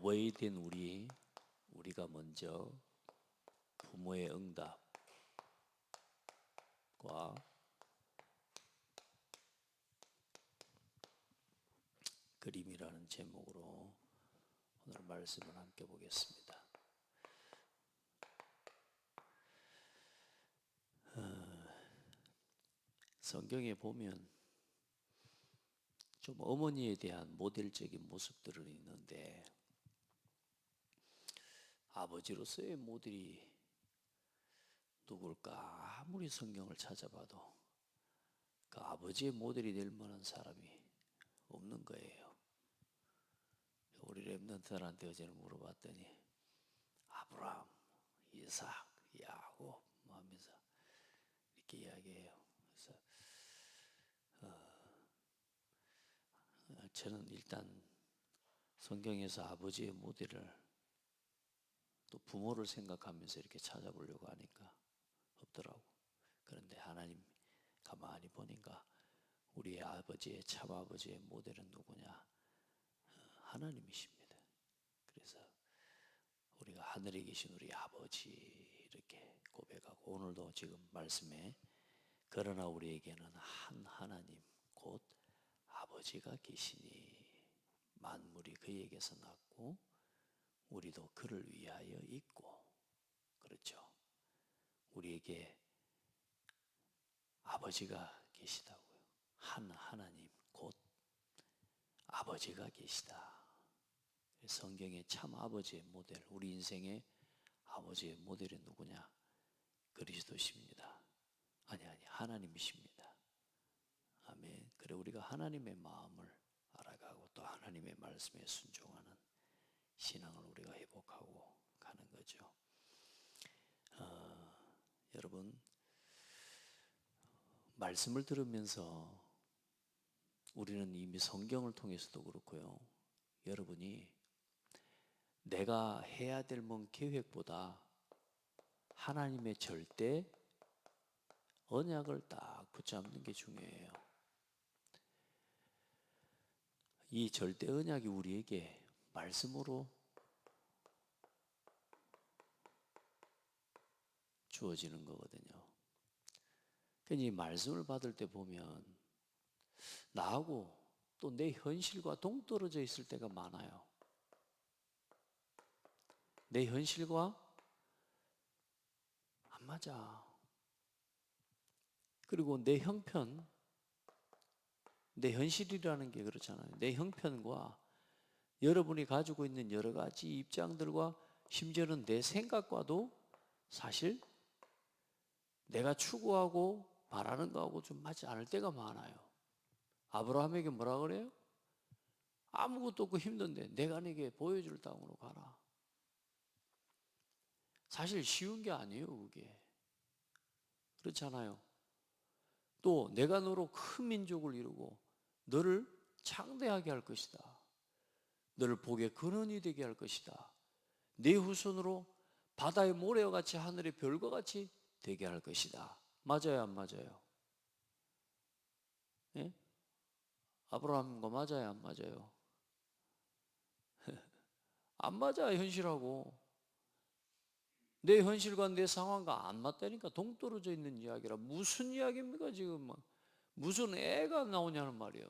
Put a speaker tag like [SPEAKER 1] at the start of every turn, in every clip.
[SPEAKER 1] 어버이 된 우리가 먼저 부모의 응답과 그림이라는 제목으로 오늘 말씀을 함께 보겠습니다. 성경에 보면 좀 어머니에 대한 모델적인 모습들은 있는데 아버지로서의 모델이 누굴까? 아무리 성경을 찾아봐도 그 아버지의 모델이 될 만한 사람이 없는 거예요. 우리 랩런트들한테 어제는 물어봤더니 아브라함, 이삭, 야곱 하면서 이렇게 이야기해요. 그래서 저는 일단 성경에서 아버지의 모델을 또 부모를 생각하면서 이렇게 찾아보려고 하니까 없더라고. 그런데 하나님 가만히 보니까 우리의 아버지의 참 아버지의 모델은 누구냐? 하나님이십니다. 그래서 우리가 하늘에 계신 우리 아버지 이렇게 고백하고 오늘도 지금 말씀에 그러나 우리에게는 한 하나님 곧 아버지가 계시니 만물이 그에게서 났고 우리도 그를 위하여 있고 그렇죠. 우리에게 아버지가 계시다고요. 한 하나님 곧 아버지가 계시다. 성경의 참 아버지의 모델, 우리 인생의 아버지의 모델이 누구냐? 그리스도십니다. 아니 하나님이십니다. 아멘. 그래 우리가 하나님의 마음을 알아가고 또 하나님의 말씀에 순종하는 신앙을 우리가 회복하고 가는 거죠. 여러분 말씀을 들으면서 우리는 이미 성경을 통해서도 그렇고요. 여러분이 내가 해야 될 뭔 계획보다 하나님의 절대 언약을 딱 붙잡는 게 중요해요. 이 절대 언약이 우리에게 말씀으로 주어지는 거거든요. 이 말씀을 받을 때 보면 나하고 또 내 현실과 동떨어져 있을 때가 많아요. 내 현실과 안 맞아. 그리고 내 형편, 내 현실이라는 게 그렇잖아요. 내 형편과 여러분이 가지고 있는 여러 가지 입장들과 심지어는 내 생각과도 사실 내가 추구하고 바라는 거하고 좀 맞지 않을 때가 많아요. 아브라함에게 뭐라 그래요? 아무것도 없고 힘든데 내가 네게 보여줄 땅으로 가라. 사실 쉬운 게 아니에요, 그게. 그렇잖아요. 또 내가 너로 큰 민족을 이루고 너를 창대하게 할 것이다. 너를 복의 근원이 되게 할 것이다. 네 후손으로 바다의 모래와 같이 하늘의 별과 같이 되게 할 것이다. 맞아요, 안 맞아요? 예? 아브라함과 맞아요, 안 맞아요? 안 맞아, 현실하고. 내 현실과 내 상황과 안 맞다니까 동떨어져 있는 이야기라. 무슨 이야기입니까, 지금? 무슨 애가 나오냐는 말이에요.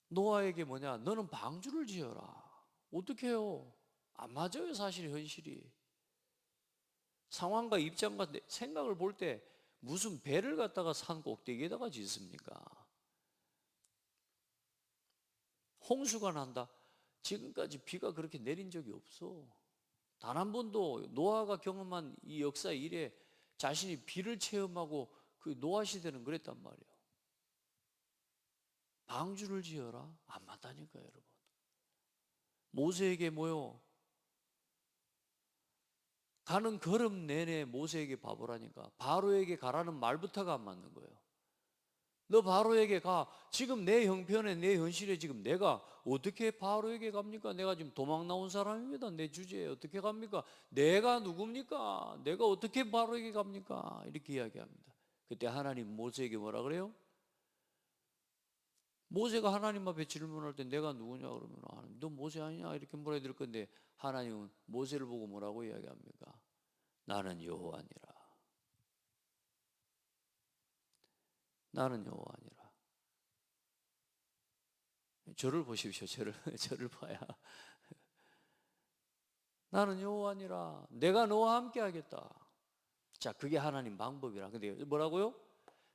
[SPEAKER 1] 노아에게 뭐냐? 너는 방주를 지어라. 어떻게 해요? 안 맞아요, 사실 현실이. 상황과 입장과 생각을 볼 때 무슨 배를 갖다가 산 꼭대기에다가 짓습니까? 홍수가 난다. 지금까지 비가 그렇게 내린 적이 없어. 단 한 번도 노아가 경험한 이 역사 이래 자신이 비를 체험하고 그 노아 시대는 그랬단 말이에요. 방주를 지어라? 안 맞다니까요, 여러분. 모세에게 뭐요? 가는 걸음 내내 모세에게 바보라니까 바로에게 가라는 말부터가 안 맞는 거예요. 너 바로에게 가. 지금 내 형편에 내 현실에 지금 내가 어떻게 바로에게 갑니까? 내가 지금 도망 나온 사람입니다. 내 주제에 어떻게 갑니까? 내가 누굽니까? 내가 어떻게 바로에게 갑니까? 이렇게 이야기합니다. 그때 하나님 모세에게 뭐라 그래요? 모세가 하나님 앞에 질문할 때 내가 누구냐 그러면 하나님, 너 모세 아니냐 이렇게 물어야 될 건데 하나님은 모세를 보고 뭐라고 이야기합니까? 나는 여호와니라. 나는 여호와니라. 저를 보십시오. 저를 봐야. 나는 여호와니라. 내가 너와 함께 하겠다. 자, 그게 하나님 방법이라. 근데 뭐라고요?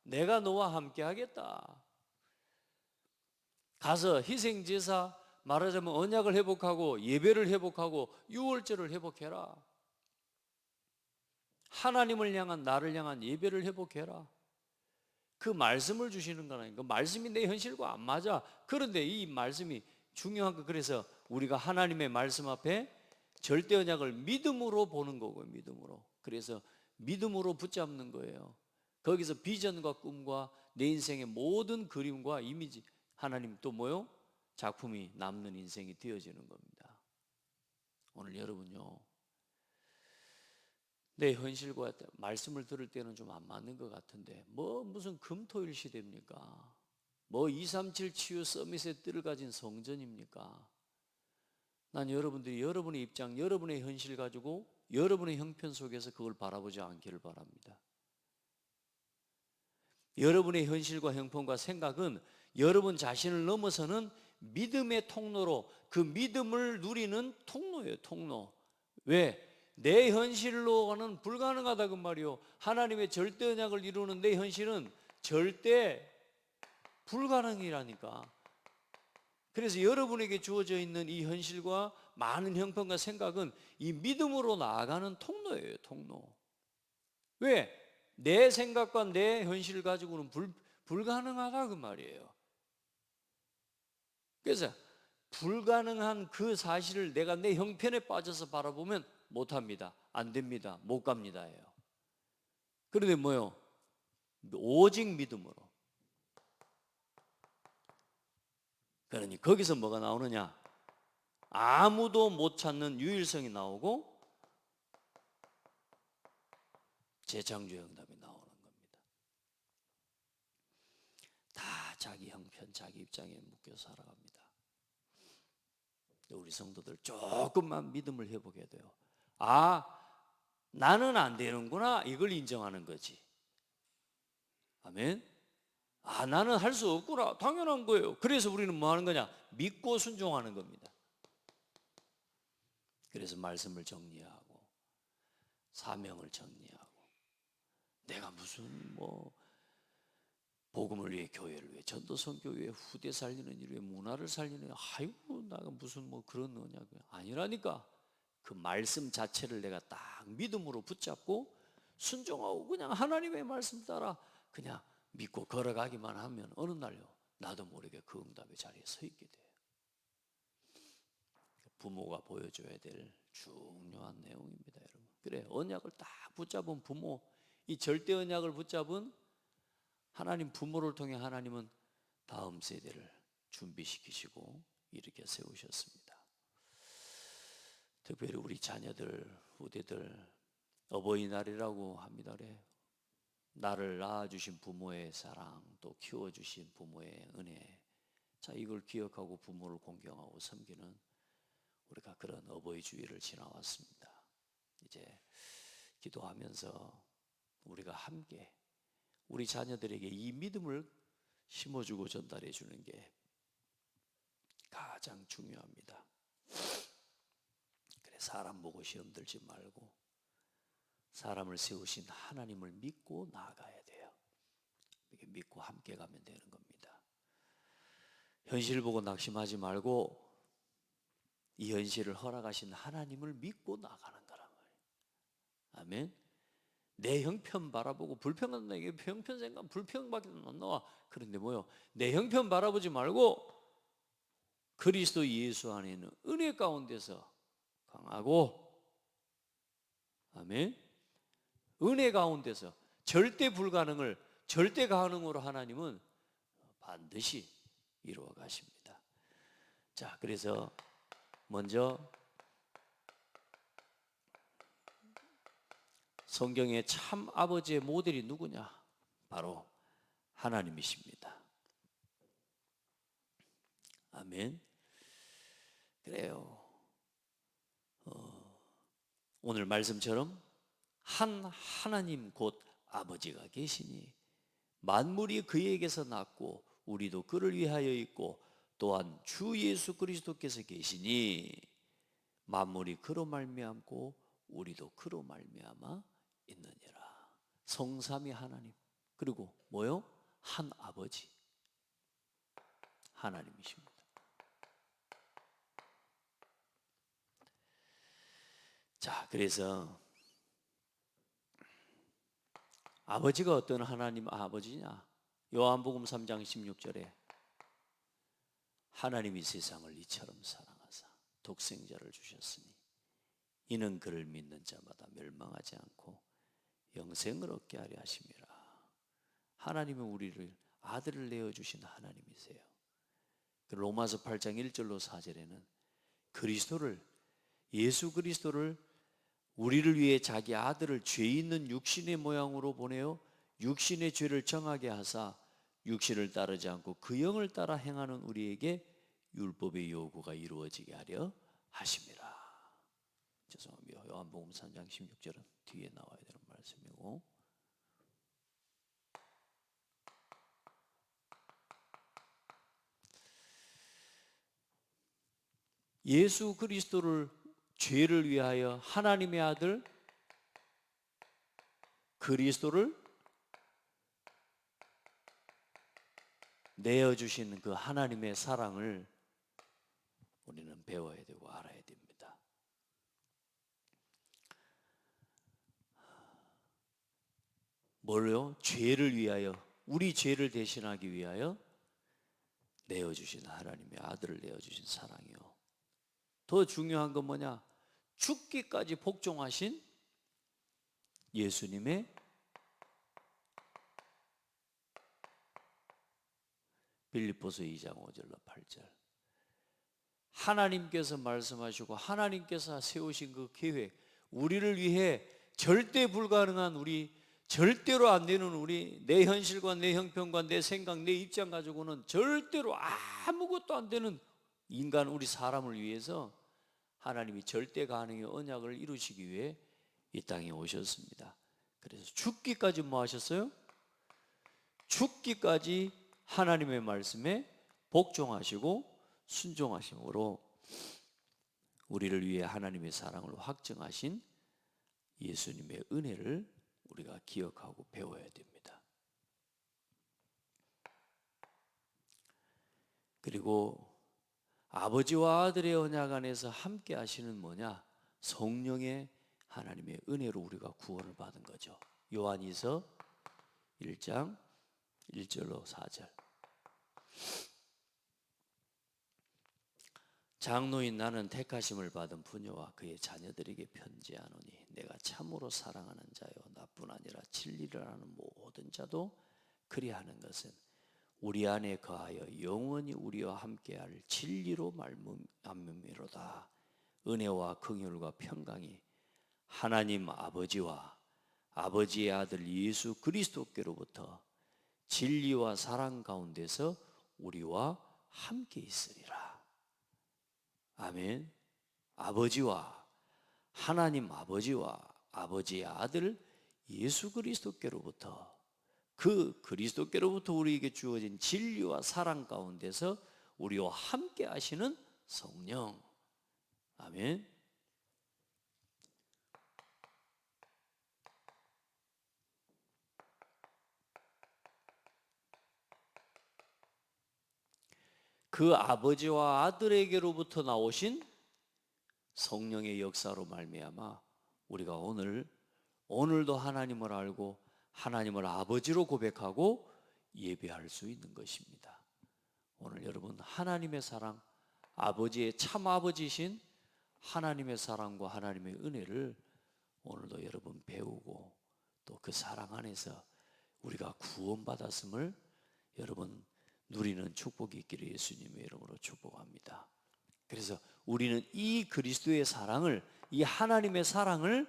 [SPEAKER 1] 내가 너와 함께 하겠다. 가서 희생제사, 말하자면 언약을 회복하고 예배를 회복하고 유월절을 회복해라. 하나님을 향한, 나를 향한 예배를 회복해라. 그 말씀을 주시는 거라니까. 그 말씀이 내 현실과 안 맞아. 그런데 이 말씀이 중요한 거. 그래서 우리가 하나님의 말씀 앞에 절대 언약을 믿음으로 보는 거고요. 믿음으로. 그래서 믿음으로 붙잡는 거예요. 거기서 비전과 꿈과 내 인생의 모든 그림과 이미지, 하나님 또 뭐요? 작품이 남는 인생이 되어지는 겁니다. 오늘 여러분요, 내 현실과 말씀을 들을 때는 좀 안 맞는 것 같은데 무슨 금토일 시대입니까? 237 치유 서밋의 뜰을 가진 성전입니까? 난 여러분들이 여러분의 입장, 여러분의 현실 가지고 여러분의 형편 속에서 그걸 바라보지 않기를 바랍니다. 여러분의 현실과 형편과 생각은 여러분 자신을 넘어서는 믿음의 통로로, 그 믿음을 누리는 통로예요. 통로. 왜? 내 현실로는 불가능하다 그 말이요. 하나님의 절대 언약을 이루는 내 현실은 절대 불가능이라니까. 그래서 여러분에게 주어져 있는 이 현실과 많은 형편과 생각은 이 믿음으로 나아가는 통로예요. 통로. 왜? 내 생각과 내 현실을 가지고는 불가능하다 그 말이에요. 그래서 불가능한 그 사실을 내가 내 형편에 빠져서 바라보면 못합니다. 안 됩니다. 못 갑니다예요. 그런데 뭐요? 오직 믿음으로. 그러니 거기서 뭐가 나오느냐? 아무도 못 찾는 유일성이 나오고 재창조의 응답이 나오는 겁니다. 다 자기 형편, 자기 입장에 묶여 살아갑니다. 우리 성도들 조금만 믿음을 회복해야 돼요. 아, 나는 안 되는구나. 이걸 인정하는 거지. 아멘. 아, 나는 할 수 없구나. 당연한 거예요. 그래서 우리는 뭐 하는 거냐? 믿고 순종하는 겁니다. 그래서 말씀을 정리하고 사명을 정리하고 내가 무슨 복음을 위해, 교회를 위해, 전도선교 위해, 후대 살리는 일 위해, 문화를 살리는 일, 아이고 나가 무슨 그런 언약이 아니라니까. 그 말씀 자체를 내가 딱 믿음으로 붙잡고 순종하고 그냥 하나님의 말씀 따라 그냥 믿고 걸어가기만 하면 어느 날요, 나도 모르게 그 응답의 자리에 서 있게 돼요. 부모가 보여줘야 될 중요한 내용입니다, 여러분. 그래, 언약을 딱 붙잡은 부모, 이 절대 언약을 붙잡은 하나님, 부모를 통해 하나님은 다음 세대를 준비시키시고 일으켜 세우셨습니다. 특별히 우리 자녀들, 후대들, 어버이날이라고 합니다. 그래. 나를 낳아주신 부모의 사랑, 또 키워주신 부모의 은혜, 자, 이걸 기억하고 부모를 공경하고 섬기는 우리가 그런 어버이 주일을 지나왔습니다. 이제 기도하면서 우리가 함께 우리 자녀들에게 이 믿음을 심어주고 전달해 주는 게 가장 중요합니다. 그래, 사람 보고 시험 들지 말고 사람을 세우신 하나님을 믿고 나아가야 돼요. 이렇게 믿고 함께 가면 되는 겁니다. 현실 보고 낙심하지 말고 이 현실을 허락하신 하나님을 믿고 나가는 거란 말이에요. 아멘. 내 형편 바라보고 불평은 이게 형편 생각, 불평밖에 안 나와. 그런데 뭐요? 내 형편 바라보지 말고 그리스도 예수 안에 있는 은혜 가운데서 강하고, 아멘, 은혜 가운데서 절대 불가능을 절대 가능으로 하나님은 반드시 이루어 가십니다. 자, 그래서 먼저 성경의 참 아버지의 모델이 누구냐? 바로 하나님이십니다. 아멘. 그래요. 오늘 말씀처럼 한 하나님 곧 아버지가 계시니 만물이 그에게서 났고 우리도 그를 위하여 있고 또한 주 예수 그리스도께서 계시니 만물이 그로 말미암고 우리도 그로 말미암아 있느니라. 성삼위 하나님, 그리고 뭐요? 한 아버지 하나님이십니다. 자, 그래서 아버지가 어떤 하나님 아버지냐? 요한복음 3장 16절에 하나님이 세상을 이처럼 사랑하사 독생자를 주셨으니 이는 그를 믿는 자마다 멸망하지 않고 영생을 얻게 하려 하심이라. 하나님은 우리를 아들을 내어주신 하나님이세요. 로마서 8장 1절로 4절에는 그리스도를, 예수 그리스도를 우리를 위해 자기 아들을 죄 있는 육신의 모양으로 보내어 육신의 죄를 정하게 하사 육신을 따르지 않고 그 영을 따라 행하는 우리에게 율법의 요구가 이루어지게 하려 하심이라. 죄송합니다. 요한복음 3장 16절은 뒤에 나와야 되는 말씀이고, 예수 그리스도를 죄를 위하여 하나님의 아들 그리스도를 내어주신 그 하나님의 사랑을 우리는 배워야 되고 알아야 됩니다. 뭘요? 죄를 위하여, 우리 죄를 대신하기 위하여 내어주신 하나님의 아들을 내어주신 사랑이요. 더 중요한 건 뭐냐? 죽기까지 복종하신 예수님의 빌립보서 2장 5절로 8절. 하나님께서 말씀하시고 하나님께서 세우신 그 계획, 우리를 위해 절대 불가능한, 우리 절대로 안 되는, 우리 내 현실과 내 형편과 내 생각, 내 입장 가지고는 절대로 아무것도 안 되는 인간, 우리 사람을 위해서 하나님이 절대 가능의 언약을 이루시기 위해 이 땅에 오셨습니다. 그래서 죽기까지 뭐 하셨어요? 죽기까지 하나님의 말씀에 복종하시고 순종하심으로 우리를 위해 하나님의 사랑을 확증하신 예수님의 은혜를 우리가 기억하고 배워야 됩니다. 그리고 아버지와 아들의 언약 안에서 함께 하시는 뭐냐? 성령의 하나님의 은혜로 우리가 구원을 받은 거죠. 요한이서 1장 1절로 4절. 장로인 나는 택하심을 받은 부녀와 그의 자녀들에게 편지하노니 내가 참으로 사랑하는 자요 나뿐 아니라 진리를 하는 모든 자도 그리하는 것은 우리 안에 거하여 영원히 우리와 함께할 진리로 말미암음이로다. 은혜와 긍휼과 평강이 하나님 아버지와 아버지의 아들 예수 그리스도께로부터 진리와 사랑 가운데서 우리와 함께 있으리라. 아멘. 아버지와, 하나님 아버지와 아버지의 아들 예수 그리스도께로부터, 그 그리스도께로부터 우리에게 주어진 진리와 사랑 가운데서 우리와 함께 하시는 성령. 아멘. 그 아버지와 아들에게로부터 나오신 성령의 역사로 말미암아 우리가 오늘도 하나님을 알고 하나님을 아버지로 고백하고 예배할 수 있는 것입니다. 오늘 여러분 하나님의 사랑, 아버지의 참 아버지신 하나님의 사랑과 하나님의 은혜를 오늘도 여러분 배우고 또 그 사랑 안에서 우리가 구원받았음을 여러분 누리는 축복이 있기를 예수님의 이름으로 축복합니다. 그래서 우리는 이 그리스도의 사랑을, 이 하나님의 사랑을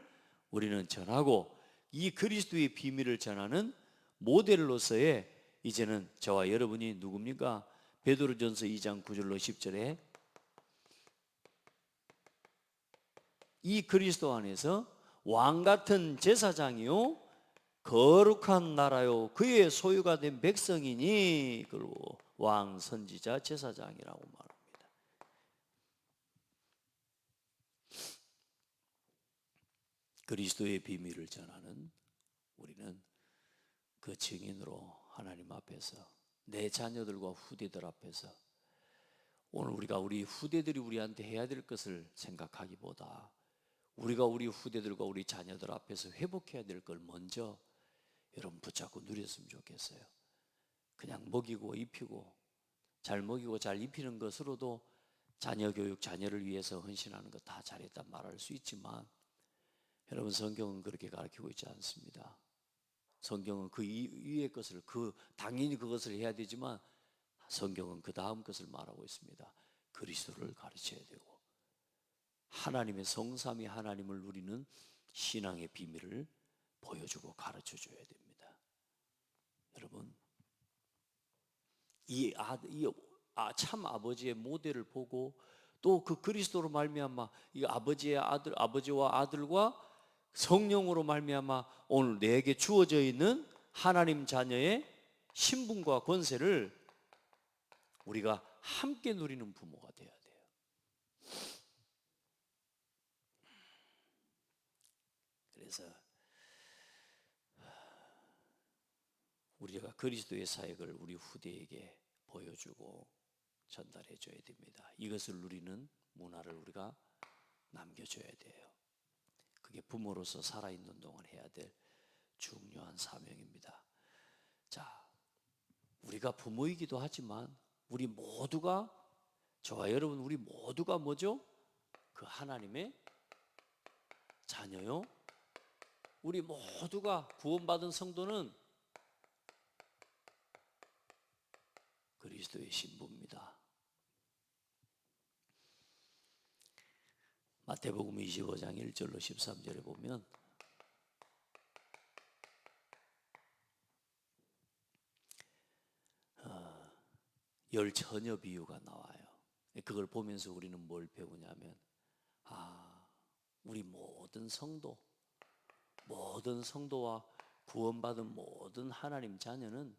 [SPEAKER 1] 우리는 전하고 이 그리스도의 비밀을 전하는 모델로서의 이제는 저와 여러분이 누굽니까? 베드로전서 2장 9절로 10절에 이 그리스도 안에서 왕 같은 제사장이요 거룩한 나라요 그의 소유가 된 백성이니, 그리고 왕, 선지자, 제사장이라고 말합니다. 그리스도의 비밀을 전하는 우리는 그 증인으로 하나님 앞에서, 내 자녀들과 후대들 앞에서, 오늘 우리가 우리 후대들이 우리한테 해야 될 것을 생각하기보다 우리가 우리 후대들과 우리 자녀들 앞에서 회복해야 될 걸 먼저 여러분 붙잡고 누렸으면 좋겠어요. 그냥 먹이고 입히고, 잘 먹이고 잘 입히는 것으로도 자녀 교육, 자녀를 위해서 헌신하는 거 다 잘했다 말할 수 있지만, 여러분 성경은 그렇게 가르치고 있지 않습니다. 성경은 그 위의 것을, 당연히 그것을 해야 되지만 성경은 그 다음 것을 말하고 있습니다. 그리스도를 가르쳐야 되고 하나님의 성삼위 하나님을 누리는 신앙의 비밀을 보여주고 가르쳐 줘야 됩니다. 여러분, 참 아버지의 모델을 보고 또 그 그리스도로 말미암아 이 아버지의 아들, 아버지와 아들과 성령으로 말미암아 오늘 내게 주어져 있는 하나님 자녀의 신분과 권세를 우리가 함께 누리는 부모가 되어야 돼요. 그래서 우리가 그리스도의 사역을 우리 후대에게 보여주고 전달해 줘야 됩니다. 이것을 누리는 문화를 우리가 남겨줘야 돼요. 그게 부모로서 살아있는 동안 해야 될 중요한 사명입니다. 자, 우리가 부모이기도 하지만 우리 모두가, 저와 여러분 우리 모두가 뭐죠? 그 하나님의 자녀요. 우리 모두가 구원받은 성도는 그리스도의 신부입니다. 마태복음 25장 1절로 13절에 보면 열 처녀 비유가 나와요. 그걸 보면서 우리는 뭘 배우냐면, 우리 모든 성도와 구원받은 모든 하나님 자녀는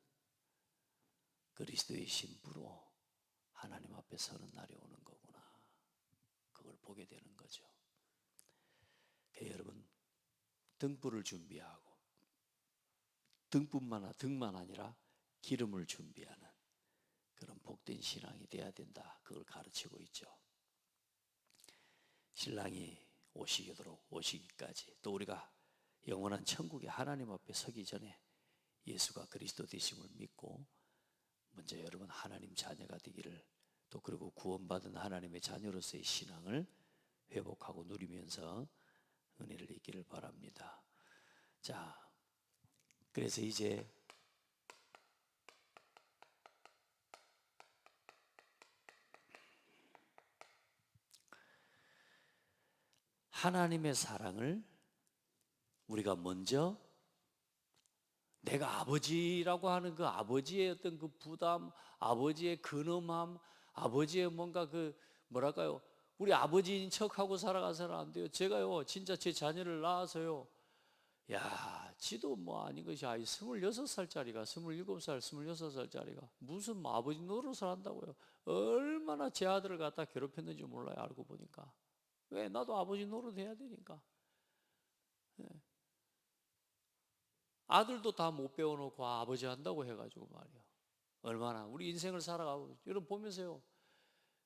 [SPEAKER 1] 그리스도의 신부로 하나님 앞에 서는 날이 오는 거구나. 그걸 보게 되는 거죠. 여러분, 등불을 준비하고 등만 아니라 기름을 준비하는 그런 복된 신앙이 돼야 된다. 그걸 가르치고 있죠. 신랑이 오시기까지, 또 우리가 영원한 천국에 하나님 앞에 서기 전에 예수가 그리스도 되심을 믿고 먼저 여러분 하나님 자녀가 되기를, 또 그리고 구원받은 하나님의 자녀로서의 신앙을 회복하고 누리면서 은혜를 잊기를 바랍니다. 자, 그래서 이제 하나님의 사랑을 우리가 먼저, 내가 아버지라고 하는 그 아버지의 어떤 그 부담, 아버지의 근엄함, 아버지의 뭔가 뭐랄까요, 우리 아버지인 척하고 살아가서는 안 돼요. 제가요 진짜 제 자녀를 낳아서요, 지도 뭐 아닌 것이 26살짜리가 27살, 26살짜리가 무슨 아버지 노릇을 한다고요. 얼마나 제 아들을 갖다 괴롭혔는지 몰라요. 알고 보니까. 왜? 나도 아버지 노릇 해야 되니까. 아들도 다 못 배워놓고 아버지 한다고 해가지고 말이야. 얼마나 우리 인생을 살아가고, 여러분 보면서요,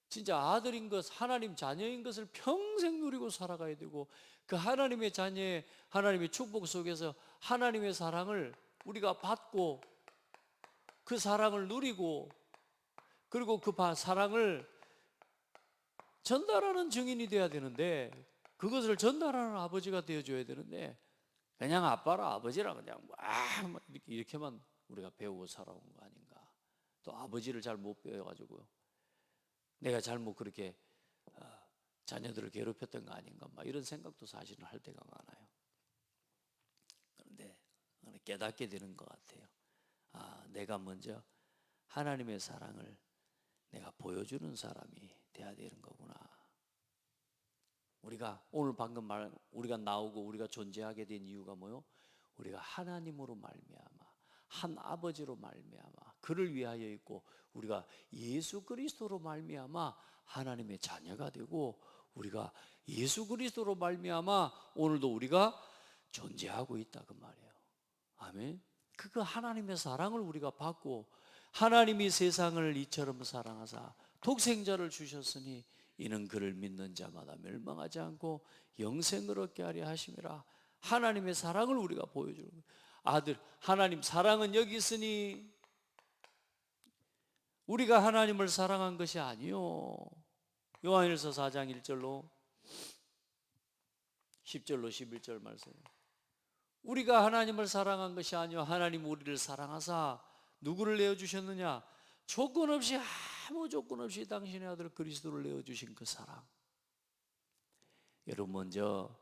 [SPEAKER 1] 진짜 아들인 것, 하나님 자녀인 것을 평생 누리고 살아가야 되고, 그 하나님의 자녀의 하나님의 축복 속에서 하나님의 사랑을 우리가 받고 그 사랑을 누리고, 그리고 그 사랑을 전달하는 증인이 돼야 되는데, 그것을 전달하는 아버지가 되어줘야 되는데, 그냥 아빠라 아버지라 그냥 이렇게만 우리가 배우고 살아온 거 아닌가. 또 아버지를 잘 못 배워가지고요, 내가 잘못 그렇게 자녀들을 괴롭혔던 거 아닌가, 이런 생각도 사실은 할 때가 많아요. 그런데 깨닫게 되는 것 같아요. 내가 먼저 하나님의 사랑을 내가 보여주는 사람이 돼야 되는 거구나. 우리가 오늘 방금 우리가 나오고 우리가 존재하게 된 이유가 뭐요? 우리가 하나님으로 말미암아, 한 아버지로 말미암아 그를 위하여 있고, 우리가 예수 그리스도로 말미암아 하나님의 자녀가 되고, 우리가 예수 그리스도로 말미암아 오늘도 우리가 존재하고 있다 그 말이에요. 아멘. 그 하나님의 사랑을 우리가 받고, 하나님이 세상을 이처럼 사랑하사 독생자를 주셨으니 이는 그를 믿는 자마다 멸망하지 않고 영생을 얻게 하려 하심이라. 하나님의 사랑을 우리가 보여주는 거예요. 아들, 하나님 사랑은 여기 있으니 우리가 하나님을 사랑한 것이 아니요. 요한일서 4장 1절로 10절로 11절 말씀. 우리가 하나님을 사랑한 것이 아니요 하나님 우리를 사랑하사 누구를 내어주셨느냐? 조건 없이, 아무 조건 없이 당신의 아들 그리스도를 내어주신 그 사랑. 여러분, 먼저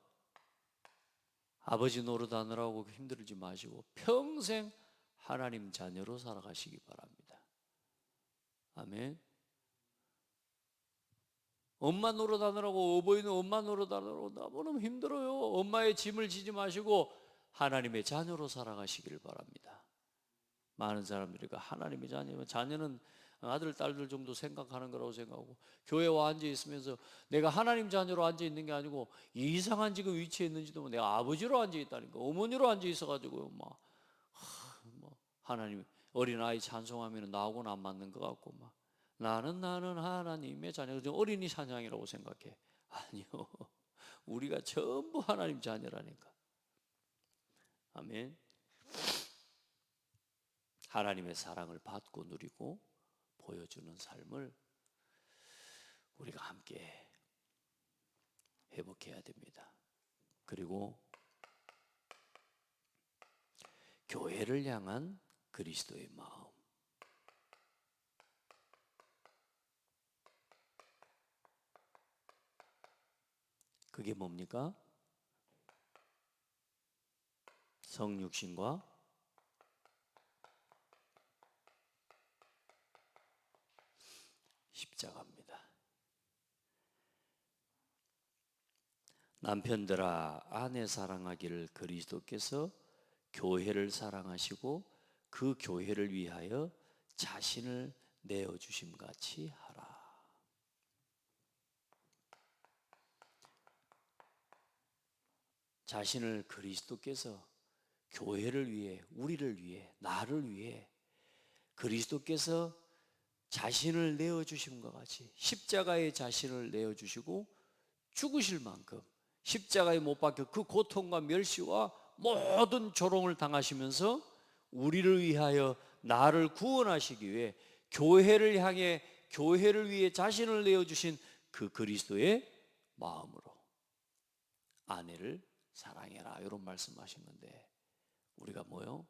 [SPEAKER 1] 아버지 노릇하느라고 힘들지 마시고 평생 하나님 자녀로 살아가시기 바랍니다. 아멘. 엄마 노릇하느라고, 어버이는 엄마 노릇하느라고 너무너무 힘들어요. 엄마의 짐을 지지 마시고 하나님의 자녀로 살아가시기를 바랍니다. 많은 사람들이 하나님의 자녀면, 자녀는 아들 딸들 정도 생각하는 거라고 생각하고, 교회 와 앉아 있으면서 내가 하나님 자녀로 앉아 있는 게 아니고 이상한 지금 위치에 있는지도 모르고 내가 아버지로 앉아 있다니까, 어머니로 앉아 있어가지고 막 하나님 어린아이 찬송하면 나하고는 안 맞는 것 같고, 막 나는 하나님의 자녀, 어린이 찬양이라고 생각해. 아니요, 우리가 전부 하나님 자녀라니까. 아멘. 하나님의 사랑을 받고 누리고 보여주는 삶을 우리가 함께 회복해야 됩니다. 그리고 교회를 향한 그리스도의 마음, 그게 뭡니까? 성육신과 십자가입니다. 남편들아 아내 사랑하기를 그리스도께서 교회를 사랑하시고 그 교회를 위하여 자신을 내어주심 같이 하라. 자신을 그리스도께서 교회를 위해, 우리를 위해, 나를 위해 그리스도께서 자신을 내어주심과 같이 십자가에 자신을 내어주시고 죽으실 만큼 십자가에 못 박혀 그 고통과 멸시와 모든 조롱을 당하시면서 우리를 위하여, 나를 구원하시기 위해 교회를 향해, 교회를 위해 자신을 내어주신 그 그리스도의 마음으로 아내를 사랑해라, 이런 말씀하신 건데, 우리가 뭐요?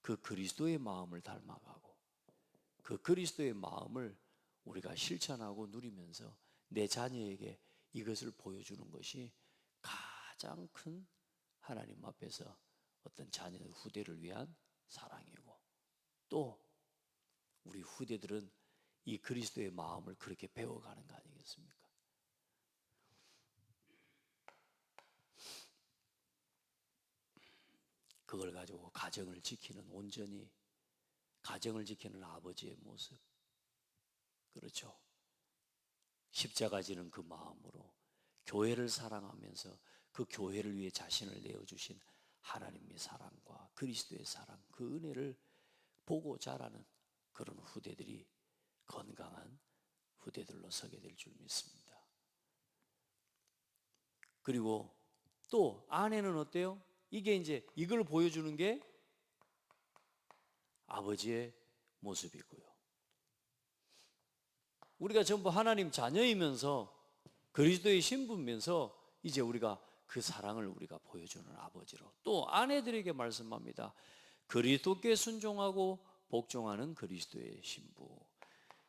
[SPEAKER 1] 그 그리스도의 마음을 닮아가고 그 그리스도의 마음을 우리가 실천하고 누리면서 내 자녀에게 이것을 보여주는 것이 가장 큰 하나님 앞에서 어떤 자녀 후대를 위한 사랑이고, 또 우리 후대들은 이 그리스도의 마음을 그렇게 배워가는 거 아니겠습니까? 그걸 가지고 가정을 지키는, 온전히 가정을 지키는 아버지의 모습, 그렇죠? 십자가 지는 그 마음으로 교회를 사랑하면서 그 교회를 위해 자신을 내어주신 하나님의 사랑과 그리스도의 사랑, 그 은혜를 보고 자라는 그런 후대들이 건강한 후대들로 서게 될 줄 믿습니다. 그리고 또 아내는 어때요? 이게 이제 이걸 보여주는 게 아버지의 모습이고요. 우리가 전부 하나님 자녀이면서 그리스도의 신부면서 이제 우리가 그 사랑을 우리가 보여주는 아버지로, 또 아내들에게 말씀합니다. 그리스도께 순종하고 복종하는 그리스도의 신부.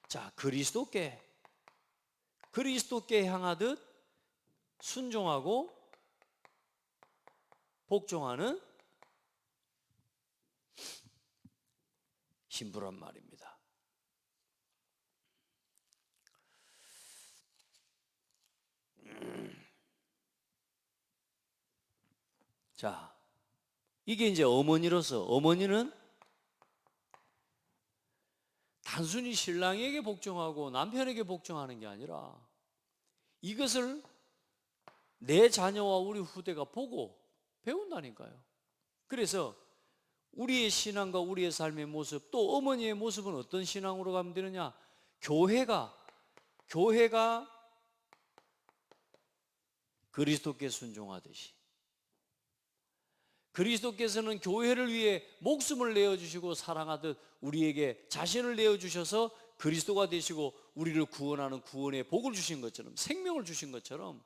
[SPEAKER 1] 자, 그리스도께 향하듯 순종하고 복종하는 신부란 말입니다. 자, 이게 이제 어머니로서, 어머니는 단순히 신랑에게 복종하고 남편에게 복종하는 게 아니라 이것을 내 자녀와 우리 후대가 보고 배운다니까요. 그래서 우리의 신앙과 우리의 삶의 모습, 또 어머니의 모습은 어떤 신앙으로 가면 되느냐? 교회가 그리스도께 순종하듯이, 그리스도께서는 교회를 위해 목숨을 내어주시고 사랑하듯 우리에게 자신을 내어주셔서 그리스도가 되시고 우리를 구원하는 구원의 복을 주신 것처럼, 생명을 주신 것처럼,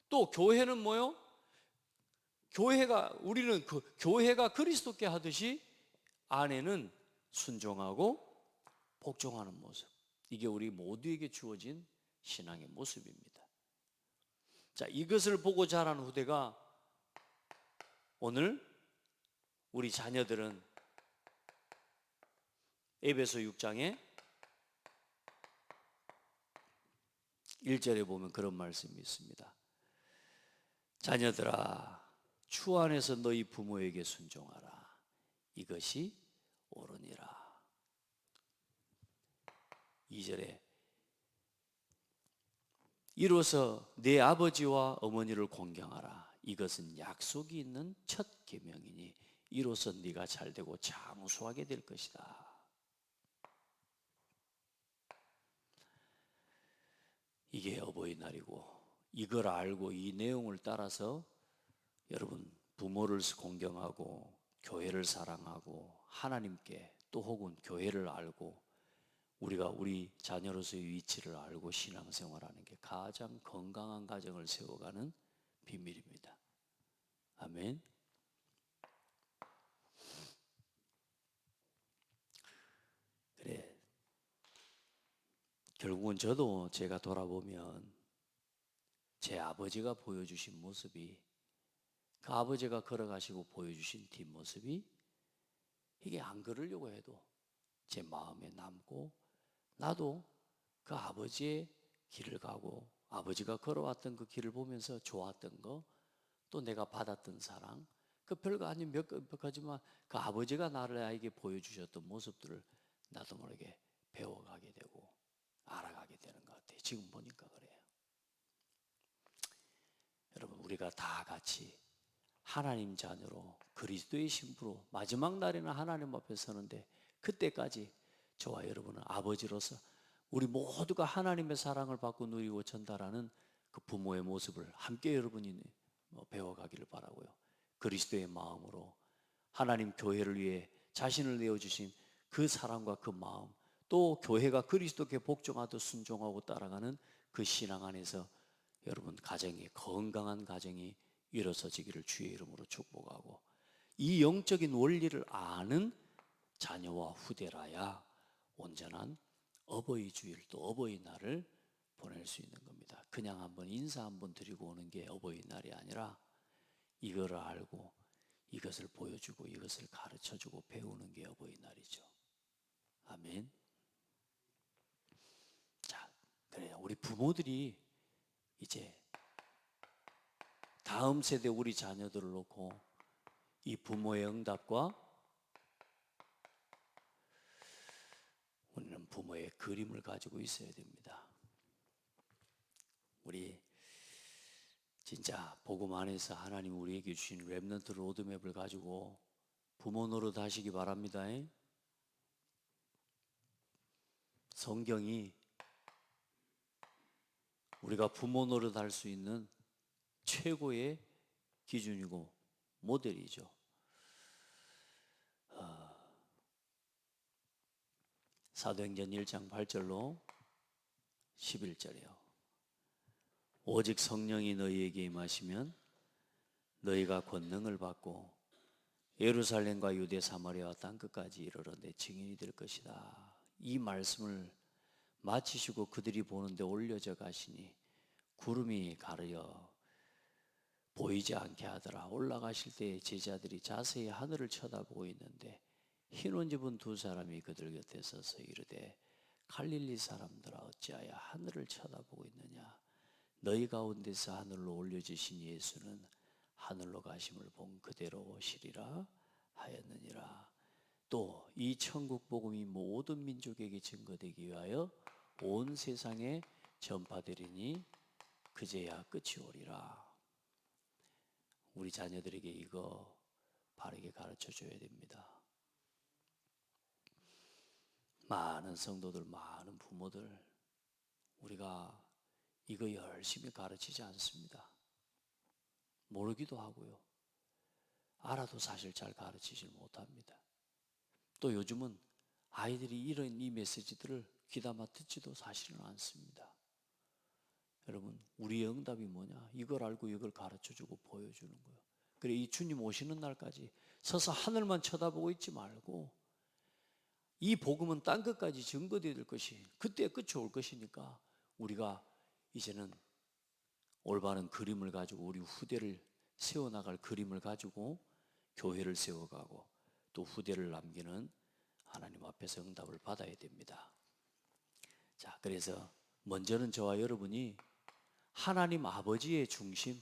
[SPEAKER 1] 또 교회는 뭐요? 우리는 교회가 그리스도께 하듯이 아내는 순종하고 복종하는 모습, 이게 우리 모두에게 주어진 신앙의 모습입니다. 자, 이것을 보고 자란 후대가 오늘 우리 자녀들은 에베소 6장에 1절에 보면 그런 말씀이 있습니다. 자녀들아, 주 안에서 너희 부모에게 순종하라. 이것이 옳으니라. 2절에 이로써 내 아버지와 어머니를 공경하라. 이것은 약속이 있는 첫 계명이니 이로써 네가 잘되고 장수하게 될 것이다. 이게 어버이날이고, 이걸 알고 이 내용을 따라서 여러분 부모를 공경하고 교회를 사랑하고 하나님께 또 혹은 교회를 알고 우리가 우리 자녀로서의 위치를 알고 신앙생활하는 게 가장 건강한 가정을 세워가는 비밀입니다. 아멘. 그래, 결국은 저도 제가 돌아보면 제 아버지가 보여주신 모습이, 그 아버지가 걸어가시고 보여주신 뒷모습이, 이게 안 그러려고 해도 제 마음에 남고, 나도 그 아버지의 길을 가고 아버지가 걸어왔던 그 길을 보면서 좋았던 거, 또 내가 받았던 사랑, 그 별거 아닌 몇 가지만 그 아버지가 나에게 보여주셨던 모습들을 나도 모르게 배워가게 되고 알아가게 되는 것 같아요. 지금 보니까 그래요. 여러분, 우리가 다 같이 하나님 자녀로 그리스도의 신부로 마지막 날에는 하나님 앞에 서는데, 그때까지 저와 여러분은 아버지로서 우리 모두가 하나님의 사랑을 받고 누리고 전달하는 그 부모의 모습을 함께 여러분이 배워가기를 바라고요. 그리스도의 마음으로 하나님 교회를 위해 자신을 내어주신 그 사랑과 그 마음, 또 교회가 그리스도께 복종하듯 순종하고 따라가는 그 신앙 안에서 여러분 가정이, 건강한 가정이 일어서지기를 주의 이름으로 축복하고, 이 영적인 원리를 아는 자녀와 후대라야 온전한 어버이 주일, 또 어버이날을 보낼 수 있는 겁니다. 그냥 한번 인사 한번 드리고 오는 게 어버이날이 아니라 이거를 알고 이것을 보여주고 이것을 가르쳐주고 배우는 게 어버이날이죠. 아멘. 자, 그래요. 우리 부모들이 이제 다음 세대 우리 자녀들을 놓고 이 부모의 응답과 우리는 부모의 그림을 가지고 있어야 됩니다. 우리 진짜 복음 안에서 하나님 우리에게 주신 렘넌트 로드맵을 가지고 부모 노릇 하시기 바랍니다. 성경이 우리가 부모 노릇 할 수 있는 최고의 기준이고 모델이죠. 사도행전 1장 8절로 11절이요. 오직 성령이 너희에게 임하시면 너희가 권능을 받고 예루살렘과 유대 사마리아와 땅끝까지 이르러 내 증인이 될 것이다. 이 말씀을 마치시고 그들이 보는데 올려져 가시니 구름이 가르려 보이지 않게 하더라. 올라가실 때 제자들이 자세히 하늘을 쳐다보고 있는데 흰 옷 입은 두 사람이 그들 곁에 서서 이르되 갈릴리 사람들아 어찌하여 하늘을 쳐다보고 있느냐. 너희 가운데서 하늘로 올려지신 예수는 하늘로 가심을 본 그대로 오시리라 하였느니라. 또 이 천국 복음이 모든 민족에게 증거되기 위하여 온 세상에 전파되리니 그제야 끝이 오리라. 우리 자녀들에게 이거 바르게 가르쳐 줘야 됩니다. 많은 성도들, 많은 부모들, 우리가 이거 열심히 가르치지 않습니다. 모르기도 하고요. 알아도 사실 잘 가르치질 못합니다. 또 요즘은 아이들이 이런 이 메시지들을 귀담아 듣지도 사실은 않습니다. 여러분, 우리의 응답이 뭐냐? 이걸 알고 이걸 가르쳐주고 보여주는 거예요. 그래, 이 주님 오시는 날까지 서서 하늘만 쳐다보고 있지 말고 이 복음은 땅 끝까지 증거될 것이 그때 끝이 올 것이니까 우리가 이제는 올바른 그림을 가지고 우리 후대를 세워나갈 그림을 가지고 교회를 세워가고 또 후대를 남기는 하나님 앞에서 응답을 받아야 됩니다. 자, 그래서 먼저는 저와 여러분이 하나님 아버지의 중심,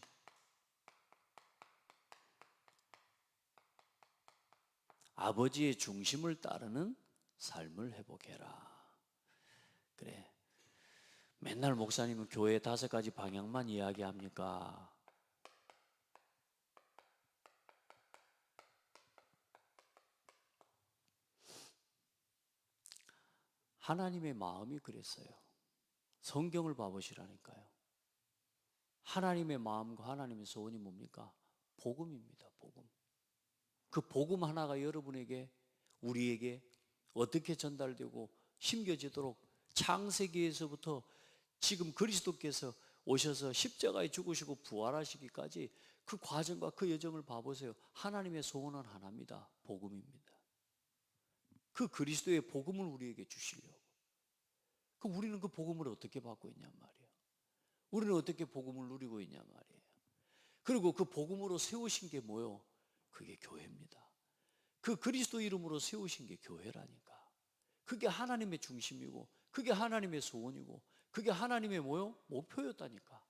[SPEAKER 1] 아버지의 중심을 따르는 삶을 회복해라. 그래, 맨날 목사님은 교회 5가지 방향만 이야기합니까? 하나님의 마음이 그랬어요. 성경을 봐보시라니까요. 하나님의 마음과 하나님의 소원이 뭡니까? 복음입니다. 복음. 그 복음 하나가 여러분에게, 우리에게 어떻게 전달되고 심겨지도록 창세기에서부터 지금 그리스도께서 오셔서 십자가에 죽으시고 부활하시기까지 그 과정과 그 여정을 봐보세요. 하나님의 소원은 하나입니다. 복음입니다. 그 그리스도의 복음을 우리에게 주시려고. 그럼 우리는 그 복음을 어떻게 받고 있냔 말이에요. 우리는 어떻게 복음을 누리고 있냔 말이에요. 그리고 그 복음으로 세우신 게 뭐요? 그게 교회입니다. 그 그리스도 이름으로 세우신 게 교회라니까. 그게 하나님의 중심이고 그게 하나님의 소원이고 그게 하나님의 뭐요? 목표였다니까.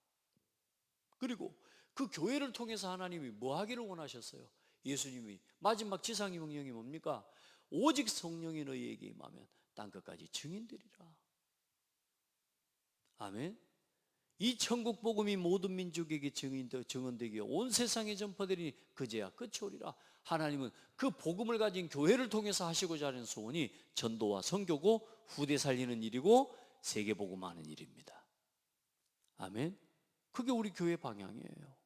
[SPEAKER 1] 그리고 그 교회를 통해서 하나님이 뭐 하기를 원하셨어요? 예수님이 마지막 지상의 명령이 뭡니까? 오직 성령이 너희에게 임하면 땅끝까지 증인되리라. 아멘. 이 천국 복음이 모든 민족에게 증언되기에 온 세상에 전파되리니 그제야 끝이 오리라. 하나님은 그 복음을 가진 교회를 통해서 하시고자 하는 소원이 전도와 선교고 후대 살리는 일이고 세계 복음하는 일입니다. 아멘. 그게 우리 교회 방향이에요.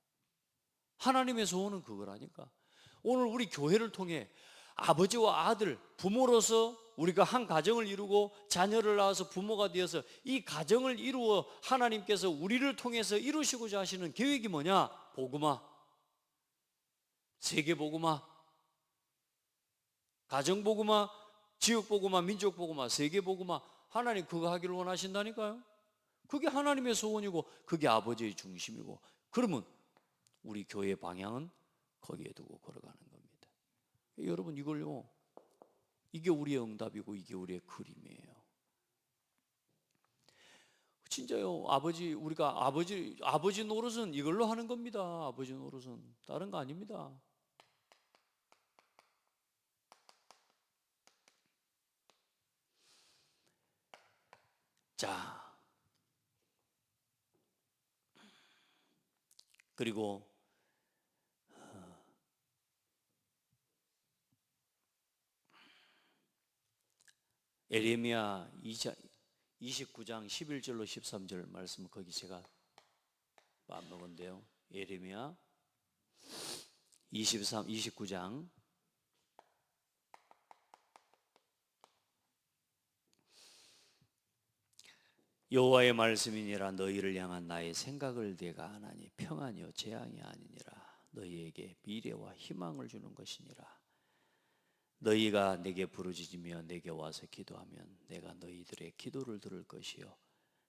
[SPEAKER 1] 하나님의 소원은 그거라니까. 오늘 우리 교회를 통해 아버지와 아들, 부모로서 우리가 한 가정을 이루고 자녀를 낳아서 부모가 되어서 이 가정을 이루어 하나님께서 우리를 통해서 이루시고자 하시는 계획이 뭐냐? 복음화, 세계 복음화, 가정 복음화, 지역 복음화, 민족 복음화, 세계 복음화. 하나님 그거 하기를 원하신다니까요. 그게 하나님의 소원이고 그게 아버지의 중심이고, 그러면 우리 교회의 방향은 거기에 두고 걸어가는 겁니다. 여러분, 이걸요, 이게 우리의 응답이고 이게 우리의 그림이에요. 진짜요. 우리가 아버지 노릇은 이걸로 하는 겁니다. 아버지 노릇은 다른 거 아닙니다. 자, 그리고 에레미야 29장 11절로 13절 말씀, 거기 제가 빠먹은데요. 에레미야 29장 여호와의 말씀이니라. 너희를 향한 나의 생각을 내가 아나니 평안이요 재앙이 아니니라. 너희에게 미래와 희망을 주는 것이니라. 너희가 내게 부르짖으며 내게 와서 기도하면 내가 너희들의 기도를 들을 것이요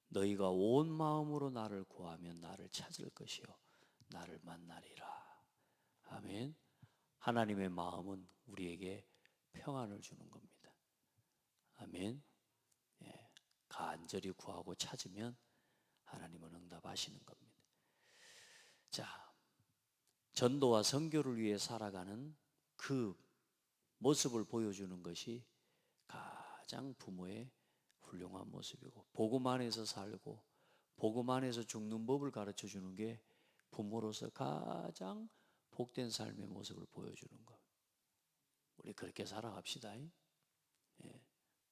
[SPEAKER 1] 너희가 온 마음으로 나를 구하면 나를 찾을 것이요 나를 만나리라. 아멘. 하나님의 마음은 우리에게 평안을 주는 겁니다. 아멘. 예, 간절히 구하고 찾으면 하나님은 응답하시는 겁니다. 자, 전도와 선교를 위해 살아가는 그 모습을 보여주는 것이 가장 부모의 훌륭한 모습이고, 복음 안에서 살고 복음 안에서 죽는 법을 가르쳐 주는 게 부모로서 가장 복된 삶의 모습을 보여주는 것. 우리 그렇게 살아갑시다. 예.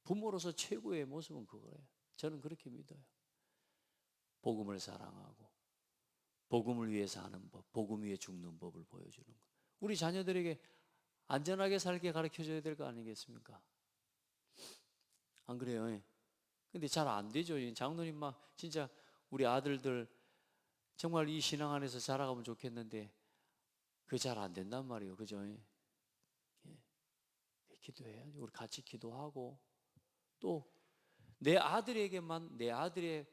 [SPEAKER 1] 부모로서 최고의 모습은 그거예요. 저는 그렇게 믿어요. 복음을 사랑하고 복음을 위해 사는 법, 복음 위해 죽는 법을 보여주는 것. 우리 자녀들에게 안전하게 살게 가르쳐줘야 될 거 아니겠습니까? 안 그래요? 예. 근데 잘 안 되죠. 장로님 막 진짜 우리 아들들 정말 이 신앙 안에서 자라가면 좋겠는데 그게 잘 안 된단 말이에요. 그죠? 예. 기도해야죠. 우리 같이 기도하고, 또 내 아들에게만 내 아들의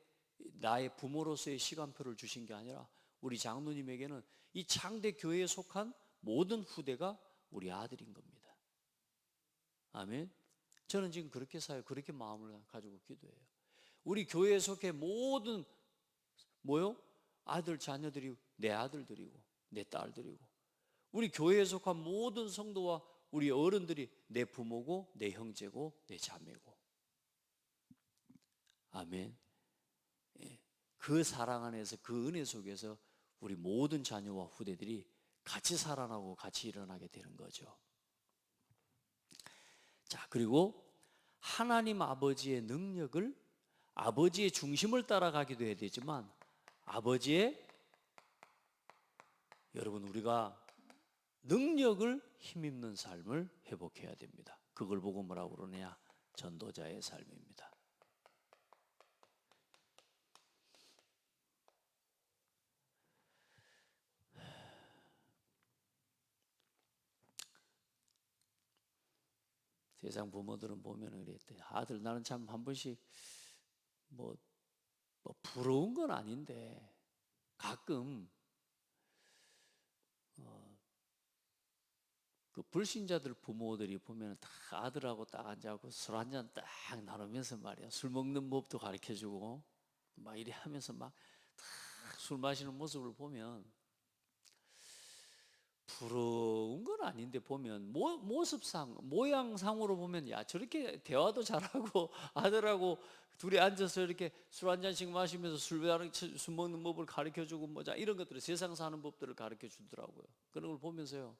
[SPEAKER 1] 나의 부모로서의 시간표를 주신 게 아니라 우리 장로님에게는 이 창대 교회에 속한 모든 후대가 우리 아들인 겁니다. 아멘. 저는 지금 그렇게 살아요. 그렇게 마음을 가지고 기도해요. 우리 교회에 속해 모든 뭐요? 아들 자녀들이 내 아들들이고 내 딸들이고, 우리 교회에 속한 모든 성도와 우리 어른들이 내 부모고 내 형제고 내 자매고. 아멘. 예. 그 사랑 안에서, 그 은혜 속에서 우리 모든 자녀와 후대들이 같이 살아나고 같이 일어나게 되는 거죠. 자, 그리고 하나님 아버지의 능력을, 아버지의 중심을 따라가기도 해야 되지만 아버지의, 여러분, 우리가 능력을 힘입는 삶을 회복해야 됩니다. 그걸 보고 뭐라고 그러냐? 전도자의 삶입니다. 세상 부모들은 보면 그랬대. 아들, 나는 참 한 번씩 뭐 부러운 건 아닌데 가끔 그 불신자들 부모들이 보면 다 아들하고 딱 앉아갖고 술 한잔 딱 나누면서 말이야, 술 먹는 법도 가르쳐주고 막 이래 하면서 막 술 마시는 모습을 보면 부러운 건 아닌데, 보면 모습상 모양상으로 보면 야, 저렇게 대화도 잘하고 아들하고 둘이 앉아서 이렇게 술 한 잔씩 마시면서 술 먹는 법을 가르쳐주고 뭐자 이런 것들을, 세상 사는 법들을 가르쳐주더라고요. 그런 걸 보면서요,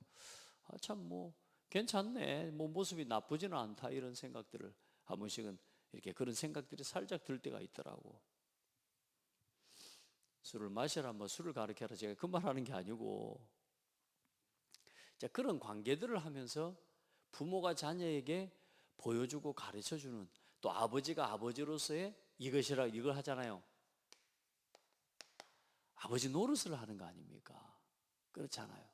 [SPEAKER 1] 아, 참 뭐 괜찮네, 뭐 모습이 나쁘지는 않다, 이런 생각들을 한 번씩은 이렇게, 그런 생각들이 살짝 들 때가 있더라고. 술을 마셔라, 뭐 술을 가르쳐라, 제가 그 말하는 게 아니고, 자, 그런 관계들을 하면서 부모가 자녀에게 보여주고 가르쳐주는, 또 아버지가 아버지로서의 이것이라 이걸 하잖아요. 아버지 노릇을 하는 거 아닙니까? 그렇잖아요.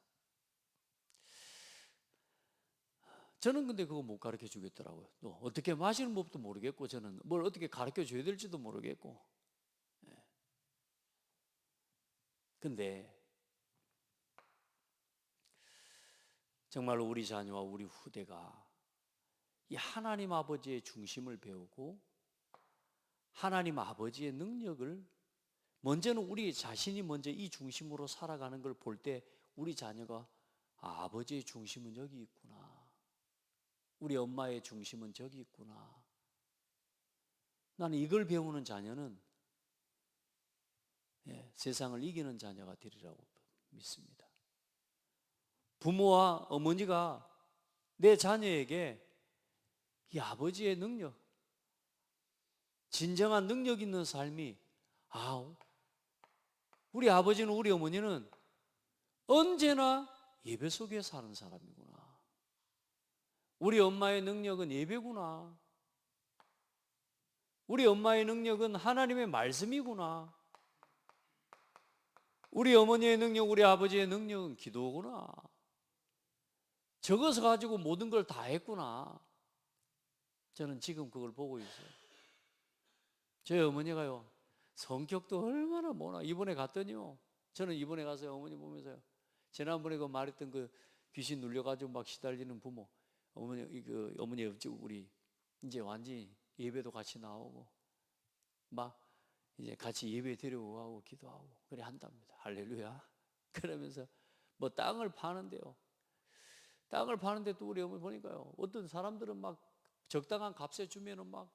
[SPEAKER 1] 저는 근데 그거 못 가르쳐 주겠더라고요. 또 어떻게 마시는 법도 모르겠고, 저는 뭘 어떻게 가르쳐 줘야 될지도 모르겠고. 근데 정말로 우리 자녀와 우리 후대가 이 하나님 아버지의 중심을 배우고 하나님 아버지의 능력을, 먼저는 우리 자신이 먼저 이 중심으로 살아가는 걸 볼 때 우리 자녀가, 아, 아버지의 중심은 여기 있구나, 우리 엄마의 중심은 저기 있구나, 나는 이걸 배우는 자녀는 세상을 이기는 자녀가 되리라고 믿습니다. 부모와 어머니가 내 자녀에게 이 아버지의 능력, 진정한 능력 있는 삶이, 아, 우리 아버지는, 우리 어머니는 언제나 예배 속에 사는 사람이구나, 우리 엄마의 능력은 예배구나, 우리 엄마의 능력은 하나님의 말씀이구나, 우리 어머니의 능력, 우리 아버지의 능력은 기도구나, 적어서 가지고 모든 걸 다 했구나. 저는 지금 그걸 보고 있어요. 저희 어머니가요, 성격도 얼마나 모나. 이번에 갔더니요, 저는 이번에 가서 어머니 보면서요, 지난번에 그 말했던 그 귀신 눌려가지고 막 시달리는 부모, 어머니 우리 이제 완전히 예배도 같이 나오고 막 이제 같이 예배 드리고 가고 기도하고 그래 한답니다. 할렐루야. 그러면서 뭐 땅을 파는데요. 땅을 파는데 또 우리 어머니 보니까요. 어떤 사람들은 막 적당한 값에 주면은 막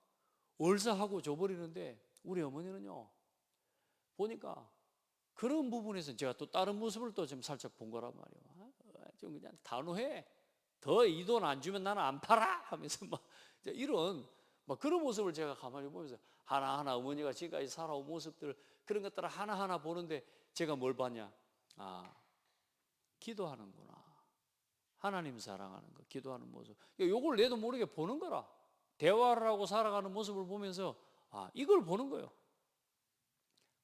[SPEAKER 1] 얼싸하고 줘버리는데 우리 어머니는요. 보니까 그런 부분에서 제가 또 다른 모습을 또 좀 살짝 본 거란 말이에요. 좀 그냥 단호해. 더 이 돈 안 주면 나는 안 팔아 하면서 막 이런 막 그런 모습을 제가 가만히 보면서 하나하나 어머니가 지금까지 살아온 모습들 그런 것들을 하나하나 보는데 제가 뭘 봤냐? 아, 기도하는구나. 하나님 사랑하는 거, 기도하는 모습. 요걸 내도 모르게 보는 거라. 대화를 하고 살아가는 모습을 보면서 이걸 보는 거예요.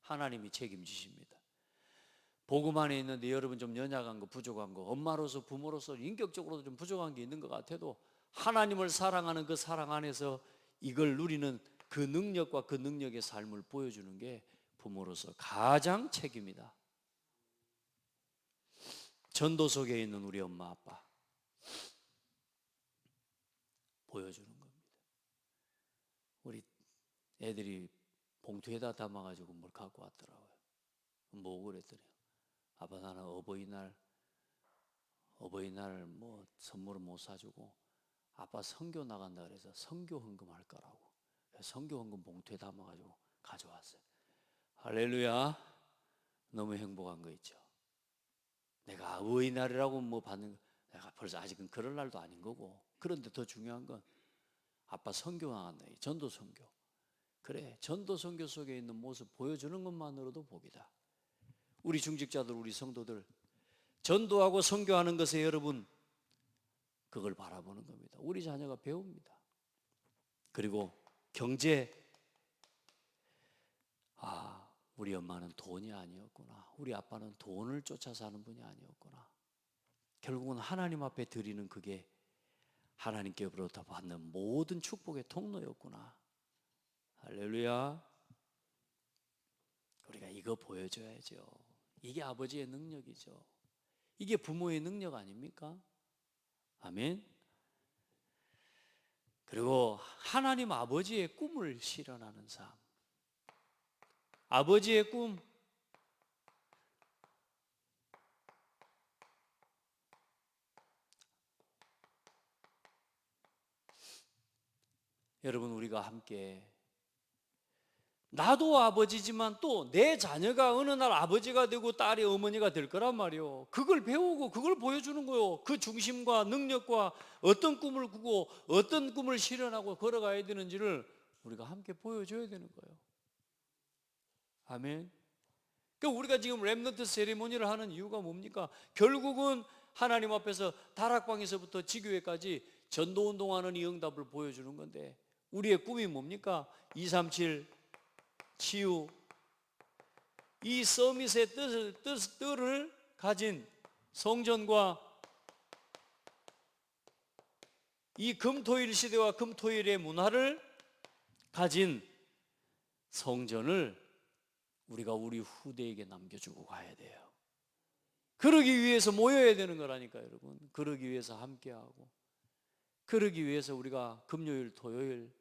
[SPEAKER 1] 하나님이 책임지십니다. 복음 안에 있는데 여러분 좀 연약한 거, 부족한 거, 엄마로서 부모로서 인격적으로도 좀 부족한 게 있는 것 같아도 하나님을 사랑하는 그 사랑 안에서 이걸 누리는 그 능력과 그 능력의 삶을 보여주는 게 부모로서 가장 책임이다. 전도 속에 있는 우리 엄마 아빠 보여주는 겁니다. 우리 애들이 봉투에다 담아가지고 뭘 갖고 왔더라고요. 뭐 그랬더니 아빠 나는 어버이날 뭐 선물을 못 사주고 아빠 선교 나간다 그래서 선교 헌금 할 거라고 선교 헌금 봉투에 담아가지고 가져왔어요. 할렐루야. 너무 행복한 거 있죠. 내가 어버이날이라고 뭐 받는 거 내가 벌써 아직은 그럴 날도 아닌 거고 그런데 더 중요한 건 아빠 선교 나간다. 전도 선교. 그래 전도 선교 속에 있는 모습 보여주는 것만으로도 복이다. 우리 중직자들 우리 성도들 전도하고 선교하는 것에 여러분 그걸 바라보는 겁니다. 우리 자녀가 배웁니다. 그리고 경제 우리 엄마는 돈이 아니었구나. 우리 아빠는 돈을 쫓아 사는 분이 아니었구나. 결국은 하나님 앞에 드리는 그게 하나님께로부터 받는 모든 축복의 통로였구나. 할렐루야. 우리가 이거 보여줘야죠. 이게 아버지의 능력이죠. 이게 부모의 능력 아닙니까? 아멘. 그리고 하나님 아버지의 꿈을 실현하는 삶. 아버지의 꿈. 여러분 우리가 함께 나도 아버지지만 또 내 자녀가 어느 날 아버지가 되고 딸이 어머니가 될 거란 말이요. 그걸 배우고 그걸 보여주는 거요. 그 중심과 능력과 어떤 꿈을 꾸고 어떤 꿈을 실현하고 걸어가야 되는지를 우리가 함께 보여줘야 되는 거예요. 아멘. 그러니까 우리가 지금 렘넌트 세리머니를 하는 이유가 뭡니까? 결국은 하나님 앞에서 다락방에서부터 지교회까지 전도운동하는 이 응답을 보여주는 건데 우리의 꿈이 뭡니까? 237 치유 이 서밋의 뜻을 가진 성전과 이 금토일 시대와 금토일의 문화를 가진 성전을 우리가 우리 후대에게 남겨주고 가야 돼요. 그러기 위해서 모여야 되는 거라니까 여러분. 그러기 위해서 함께하고 그러기 위해서 우리가 금요일 토요일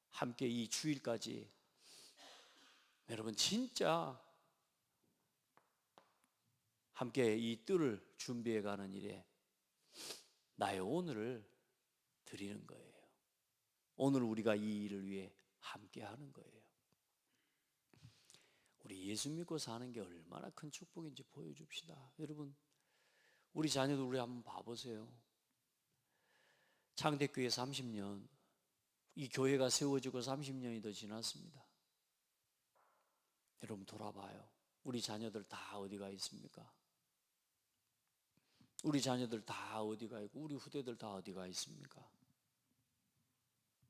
[SPEAKER 1] 함께 이 주일까지 여러분 진짜 함께 이 뜰을 준비해 가는 일에 나의 오늘을 드리는 거예요. 오늘 우리가 이 일을 위해 함께 하는 거예요. 우리 예수 믿고 사는 게 얼마나 큰 축복인지 보여줍시다. 여러분 우리 자녀들 우리 한번 봐보세요. 창대교회 30년 이 교회가 세워지고 30년이 더 지났습니다. 여러분 돌아봐요. 우리 자녀들 다 어디가 있습니까? 우리 자녀들 다 어디가 있고 우리 후대들 다 어디가 있습니까?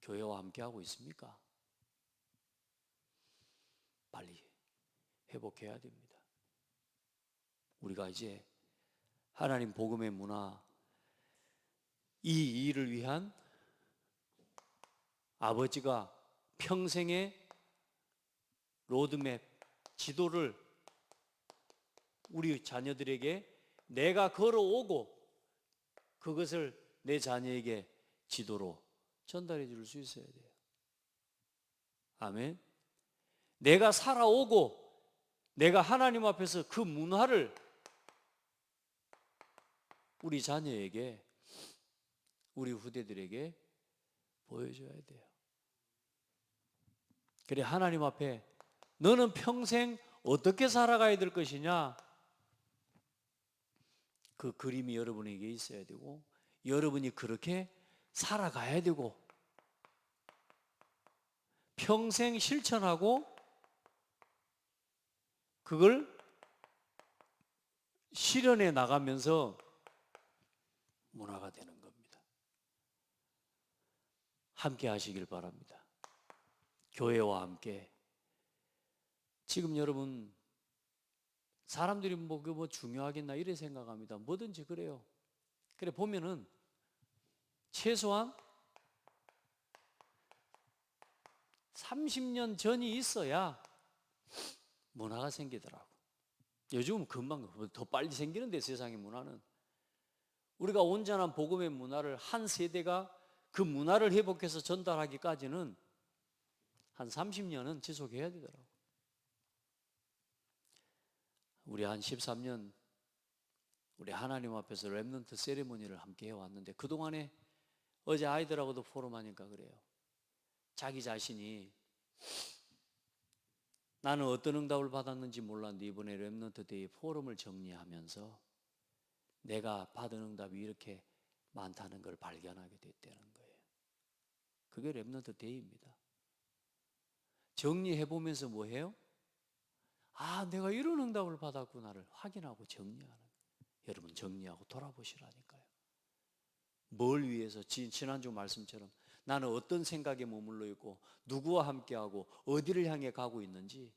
[SPEAKER 1] 교회와 함께하고 있습니까? 빨리 회복해야 됩니다. 우리가 이제 하나님 복음의 문화 이 일을 위한 아버지가 평생의 로드맵 지도를 우리 자녀들에게 내가 걸어오고 그것을 내 자녀에게 지도로 전달해 줄 수 있어야 돼요. 아멘. 내가 살아오고 내가 하나님 앞에서 그 문화를 우리 자녀에게, 우리 후대들에게 보여줘야 돼요. 그래, 하나님 앞에 너는 평생 어떻게 살아가야 될 것이냐, 그 그림이 여러분에게 있어야 되고, 여러분이 그렇게 살아가야 되고, 평생 실천하고 그걸 실현해 나가면서 문화가 되는 겁니다. 함께 하시길 바랍니다. 교회와 함께. 지금 여러분, 사람들이 뭐 중요하겠나 이래 생각합니다. 뭐든지 그래요. 그래 보면은 최소한 30년 전이 있어야 문화가 생기더라고. 요즘은 금방 더 빨리 생기는데, 세상의 문화는. 우리가 온전한 복음의 문화를 한 세대가 그 문화를 회복해서 전달하기까지는 한 30년은 지속해야 되더라고. 우리 한 13년 우리 하나님 앞에서 렘넌트 세리머니를 함께 해왔는데, 그동안에 어제 아이들하고도 포럼하니까 그래요. 자기 자신이 나는 어떤 응답을 받았는지 몰랐는데 이번에 렘넌트 데이 포럼을 정리하면서 내가 받은 응답이 이렇게 많다는 걸 발견하게 됐다는 거예요. 그게 렘넌트 데이입니다. 정리해보면서 뭐 해요? 아, 내가 이런 응답을 받았구나를 확인하고 정리하는 거예요. 여러분, 정리하고 돌아보시라니까요. 뭘 위해서, 지난주 말씀처럼 나는 어떤 생각에 머물러 있고 누구와 함께하고 어디를 향해 가고 있는지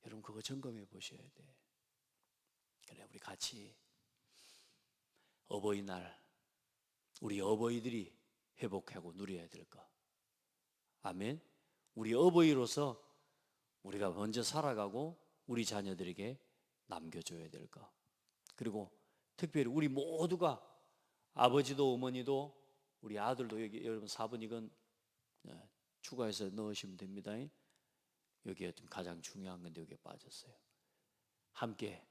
[SPEAKER 1] 여러분 그거 점검해 보셔야 돼. 그래, 우리 같이 어버이날 우리 어버이들이 회복하고 누려야 될 거. 아멘. 우리 어버이로서 우리가 먼저 살아가고 우리 자녀들에게 남겨줘야 될 거. 그리고 특별히 우리 모두가, 아버지도 어머니도 우리 아들도, 여기 여러분 4번 이건 추가해서 넣으시면 됩니다. 여기에 좀 가장 중요한 건데 여기에 빠졌어요. 함께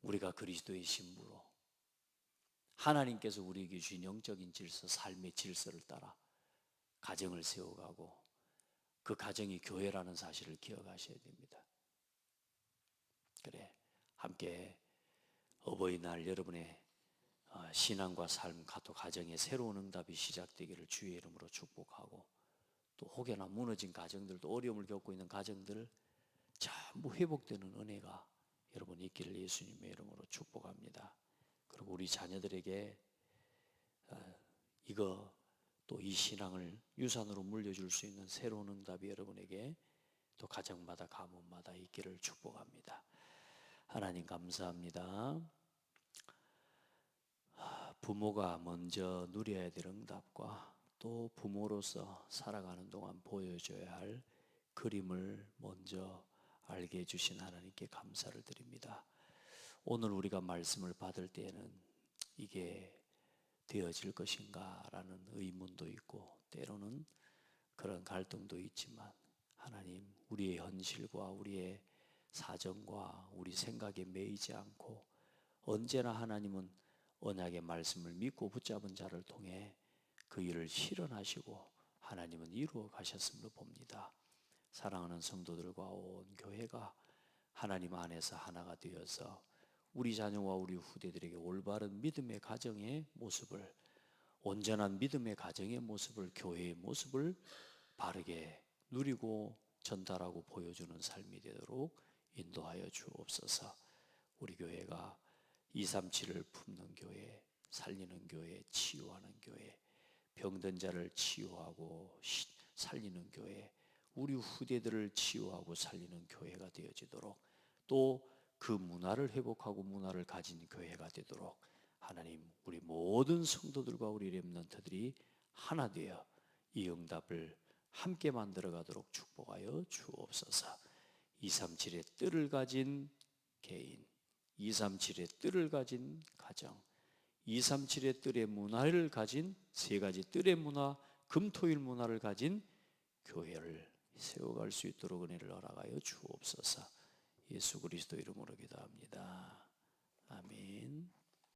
[SPEAKER 1] 우리가 그리스도의 신부로 하나님께서 우리에게 주신 영적인 질서, 삶의 질서를 따라 가정을 세워가고, 그 가정이 교회라는 사실을 기억하셔야 됩니다. 그래, 함께 어버이날 여러분의 신앙과 삶, 또 가정의 새로운 응답이 시작되기를 주의 이름으로 축복하고, 또 혹여나 무너진 가정들도, 어려움을 겪고 있는 가정들 전부 회복되는 은혜가 여러분 있기를 예수님의 이름으로 축복합니다. 그리고 우리 자녀들에게 이거 또 이 신앙을 유산으로 물려줄 수 있는 새로운 응답이 여러분에게 또 가정마다 가문마다 있기를 축복합니다. 하나님 감사합니다. 부모가 먼저 누려야 될 응답과 또 부모로서 살아가는 동안 보여줘야 할 그림을 먼저 알게 해주신 하나님께 감사를 드립니다. 오늘 우리가 말씀을 받을 때에는 이게 되어질 것인가 라는 의문도 있고 때로는 그런 갈등도 있지만, 하나님, 우리의 현실과 우리의 사정과 우리 생각에 매이지 않고 언제나 하나님은 언약의 말씀을 믿고 붙잡은 자를 통해 그 일을 실현하시고 하나님은 이루어 가셨음을 봅니다. 사랑하는 성도들과 온 교회가 하나님 안에서 하나가 되어서 우리 자녀와 우리 후대들에게 올바른 믿음의 가정의 모습을, 온전한 믿음의 가정의 모습을, 교회의 모습을 바르게 누리고 전달하고 보여주는 삶이 되도록 인도하여 주옵소서. 우리 교회가 237을 품는 교회, 살리는 교회, 치유하는 교회, 병든 자를 치유하고 살리는 교회, 우리 후대들을 치유하고 살리는 교회가 되어지도록, 또 그 문화를 회복하고 문화를 가진 교회가 되도록 하나님, 우리 모든 성도들과 우리 렘넌트들이 하나 되어 이 응답을 함께 만들어가도록 축복하여 주옵소서. 237의 뜰을 가진 개인, 237의 뜰을 가진 가정, 237의 뜰의 문화를 가진 세 가지 뜰의 문화, 금토일 문화를 가진 교회를 세워갈 수 있도록 은혜를 허락하여 주옵소서. 예수 그리스도 이름으로 기도합니다.